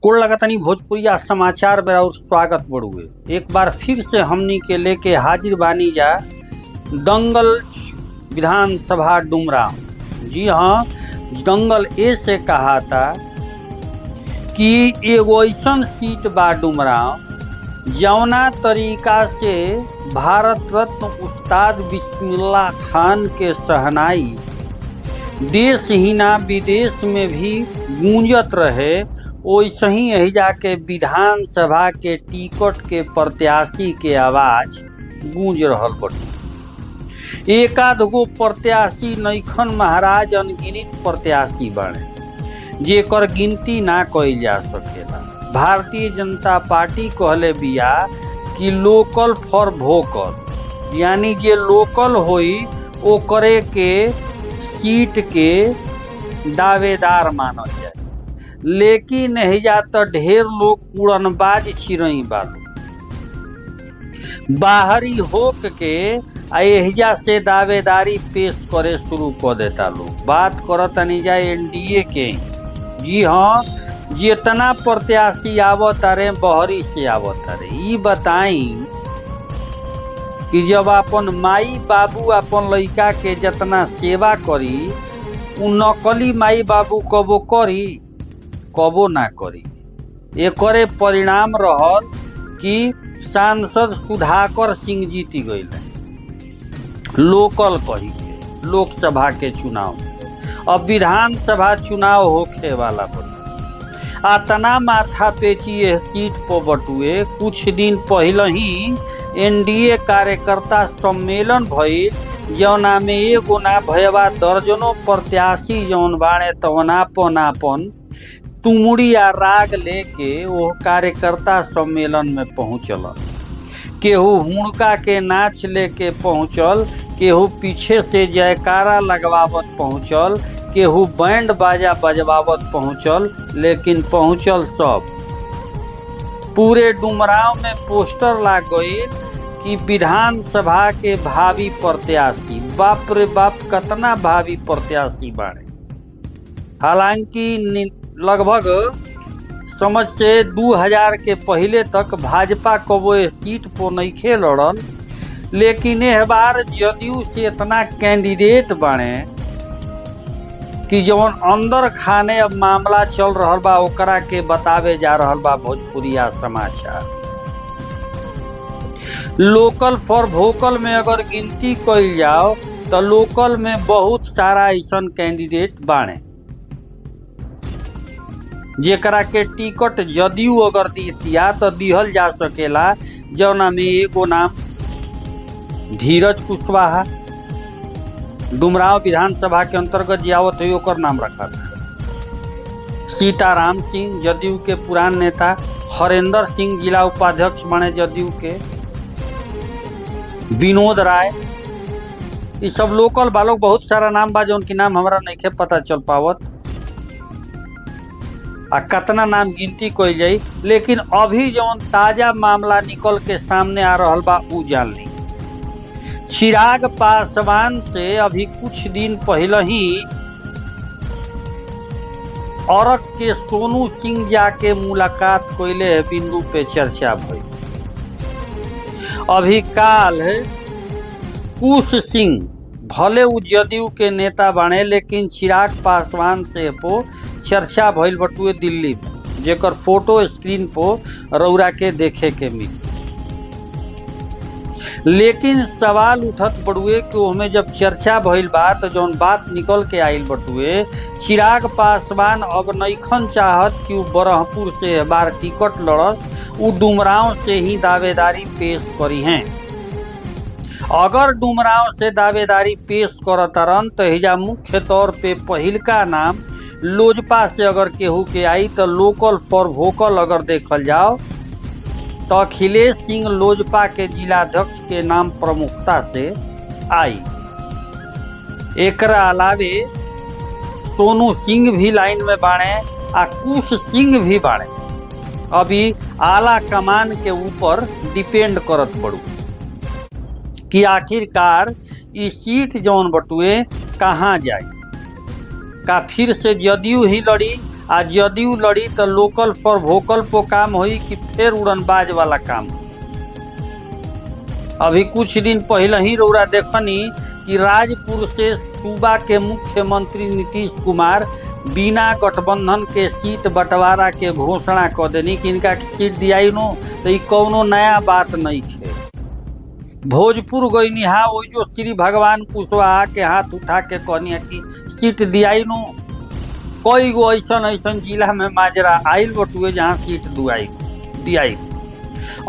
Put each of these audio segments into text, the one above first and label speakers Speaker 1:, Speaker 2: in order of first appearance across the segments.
Speaker 1: कोल लगातानी भोजपुरिया समाचार में और स्वागत बड़ुए। एक बार फिर से हमनी के लेके हाजिर बानी जा दंगल विधानसभा डुमरांव। जी हाँ, दंगल ए से कहा था कि एगो ऐसन सीट बा डुमरांव जौना तरीका से भारत रत्न उस्ताद बिस्मिल्लाह खान के शहनाई देश ही ना विदेश में भी गूंजत रहे, वैसे ही यही जाके विधानसभा के टिकट के प्रत्याशी के आवाज गूंज रहल बटे। एकाध गो प्रत्याशी नइखन महाराज, अनगिनत प्रत्याशी बने जेकर गिनती ना कइल जा सकेला। भारतीय जनता पार्टी कहले बिया कि लोकल फॉर वोकल, यानी जे लोकल होई ओकरे के सीट के दावेदार मानल जाए। लेकिन एहिजा तो ढेर लोग उड़नबाज चिरई बालो, बाहरी होक के एहिजा से दावेदारी पेश करे शुरू कर देता लोग। बात करत जा एनडीए के। जी हाँ, जितना प्रत्याशी आवत रे बहरी से आवत रे। ई बताई कि जब अपन माई बाबू अपन लड़का के जितना सेवा करी, उ नकली माई बाबू कबो करी, कबो ना करी। एकरे परिणाम रहल कि सांसद सुधाकर सिंह जीती गए लोकल कही के लोकसभा के चुनाव में। अब विधानसभा चुनाव होखे वाला बटुए। आतना माथा पेची यह सीट पर बटुए। कुछ दिन पहले ही एनडीए कार्यकर्ता सम्मेलन भइल, जौना में एगो ना भयवा दर्जनों प्रत्याशी जौन बाणे तवन आपन तुमड़ी या राग लेके वो कार्यकर्ता सम्मेलन में पहुंचल। केहू हुड़का के नाच लेके पहुंचल, केहू पीछे से जयकारा लगवावत पहुंचल, केहू बैंड बाजा बजवावत पहुंचल, लेकिन पहुंचल सब। पूरे डुमरांव में पोस्टर लाग गई कि विधानसभा के भावी प्रत्याशी। बाप रे बाप, कितना भावी प्रत्याशी बाड़े। हालांकि लगभग समझ से 2000 के पहले तक भाजपा कबो सीट पर नहीं लड़ल, लेकिन यह बार जदयू से इतना कैंडिडेट बने कि जौन अंदर खाने अब मामला चल रहा बा ओकरा के बतावे जा रहा बा भोजपुरिया समाचार। लोकल फॉर वोकल में अगर गिनती कइल जाओ तो लोकल में बहुत सारा ऐसन कैंडिडेट बाणे जेकरा के टिकट जदयू अगर दिया तो दिहल जा सकेला। जौना में एगो नाम धीरज कुशवाहा डुमरांव विधानसभा के अंतर्गत जावत है, ओकर नाम रखा था। सीताराम सिंह जदयू के पुरान नेता, हरेंद्र सिंह जिला उपाध्यक्ष बने जदयू के, विनोद राय, ये सब लोकल बालोग। बहुत सारा नाम बा जौन की नाम हमारा नहीं पता चल पावत आ कतना नाम गिनती कइल जाई। लेकिन अभी जौन ताजा मामला निकल के सामने आ रहल बा उ जान ली। चिराग पासवान से अभी कुछ दिन पहले ही औरक के सोनू सिंह जाके मुलाकात कइले, बिंदु पे चर्चा भई। अभी काल कुश सिंह भले उ जदयू के नेता बने, लेकिन चिराग पासवान से पो चर्चा भइल बटुए दिल्ली में, जेकर फोटो स्क्रीन पर रौरा के देखे के मिली। लेकिन सवाल उठत बटुए कि ओमे जब चर्चा भइल बा तो जौन बात निकल के आइल बटुए, चिराग पासवान अब नइखन चाहत कि उ बरहपुर से बार टिकट लड़स, उ डुमरांव से ही दावेदारी पेश करी हैं। अगर डुमरांव से दावेदारी पेश करतरन तो हिजा मुख्य तौर पे पहिलका नाम लोजपा से अगर केहू के आई तो लोकल फॉर वोकल अगर देखल जाओ तो अखिलेश सिंह लोजपा के जिलाध्यक्ष के नाम प्रमुखता से आई। एकरा अलावे सोनू सिंह भी लाइन में बाणे आ कुश सिंह भी बाणे। अभी आला कमान के ऊपर डिपेंड करत बड़ू कि आखिरकार ये सीट जौन बटुए कहाँ जाए। का फिर से जदयू ही लड़ी आ जदयू लड़ी तो लोकल पर वोकल पर काम हुई कि फिर उड़नबाज वाला काम। अभी कुछ दिन पहले ही रौरा देखनी कि राजपुर से सूबा के मुख्यमंत्री नीतीश कुमार बिना गठबंधन के सीट बंटवारा के घोषणा कर देनी कि इनका सीट दियाई नो, तो कौनो नया बात नहीं है। भोजपुर गईनी हाँ वो जो श्री भगवान कुशवाहा के हाथ उठा के कहनी है कि सीट दियाई नो। कई गो ऐसा जिला में माजरा आइल बटुए जहाँ सीट दियाई।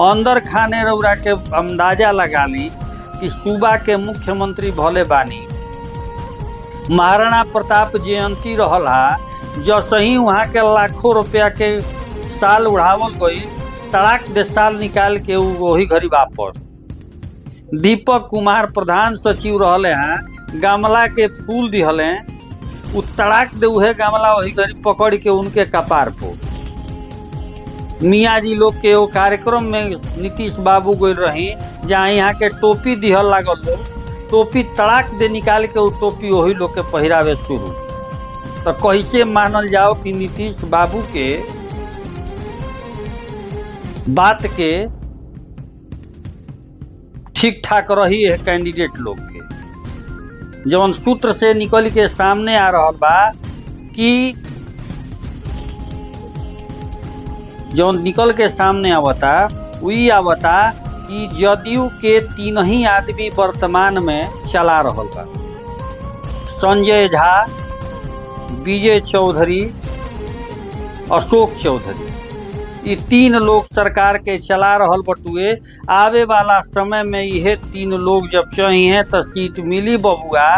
Speaker 1: अंदर खाने रौरा के अंदाजा लगा ली कि सूबा के मुख्यमंत्री भले बानी, महाराणा प्रताप जयंती रहला, जैसे ही वहाँ के लाखों रुपया के साल उड़ावल गई, तड़ाक दे साल निकाल के वही घड़ी वापस। दीपक कुमार प्रधान सचिव रहले हैं, गमला के फूल दिहले, उ तड़ाक दे उहे गमला वही घड़ी पकड़ के उनके कपार पर। मियाँ जी लोग के वो कार्यक्रम में नीतीश बाबू गई रही, जहाँ यहाँ के टोपी दिहल लागल लोग, टोपी तड़ाक दे निकाल के वो टोपी वही लोग के पहिरावे शुरू। तो कैसे मानल जाओ कि नीतीश बाबू के बात के ठीक ठाक रही है कैंडिडेट लोग के। जवन सूत्र से निकल के सामने आ रहा बा कि जवन निकल के सामने आवता वही आवता कि जदयू के 3 ही आदमी वर्तमान में चला रहल बा। संजय झा, विजय चौधरी, अशोक चौधरी, ये 3 लोग सरकार के चला रहल बटुए। आवे वाला समय में यह 3 लोग जब चाहिए तो सीट मिली बबुआ,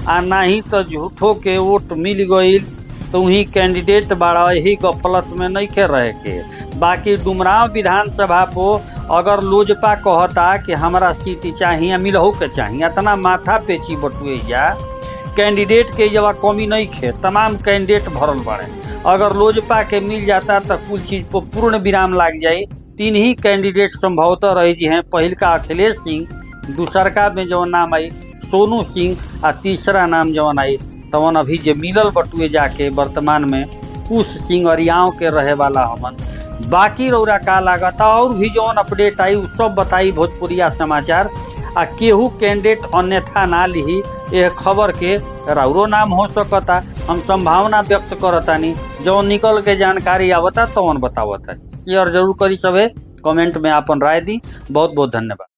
Speaker 1: आ नहीं तो झूठो के वोट मिल गई तो वही कैंडिडेट बड़ा यही गफलत में नहीं के रहे के। बाकी डुमरांव विधानसभा को अगर लोजपा कहता कि हमारा सीट चाहिए मिलहू के चाहिए, इतना माथा पेची बटुए जा कैंडिडेट के जवा कमी नहीं खे, तमाम कैंडिडेट भरल बड़े। अगर लोजपा के मिल जाता तो कुल चीज को पूर्ण विराम लग जाये। 3 ही कैंडिडेट संभवतः रही जी हैं। पहिल का अखिलेश सिंह, दूसरका में जवन नाम आई सोनू सिंह, आ तीसरा नाम जवन आई तवन अभी जे मिलल बटुए जाके वर्तमान में कुश सिंह अरियाव के रहे वाला हमन। बाकी रौरा का लागता और भी जौन अपडेट आई सब बताई भोजपुरिया समाचार। आ केहू कैंडिडेट अन्यथा ना लिही, यह खबर के रौरो नाम हो सकता। हम संभावना व्यक्त करतानी, जौन निकल के जानकारी आवता तवन बतावता। शेयर जरूर करी, सबे कमेंट में आपन राय दी। बहुत बहुत धन्यवाद।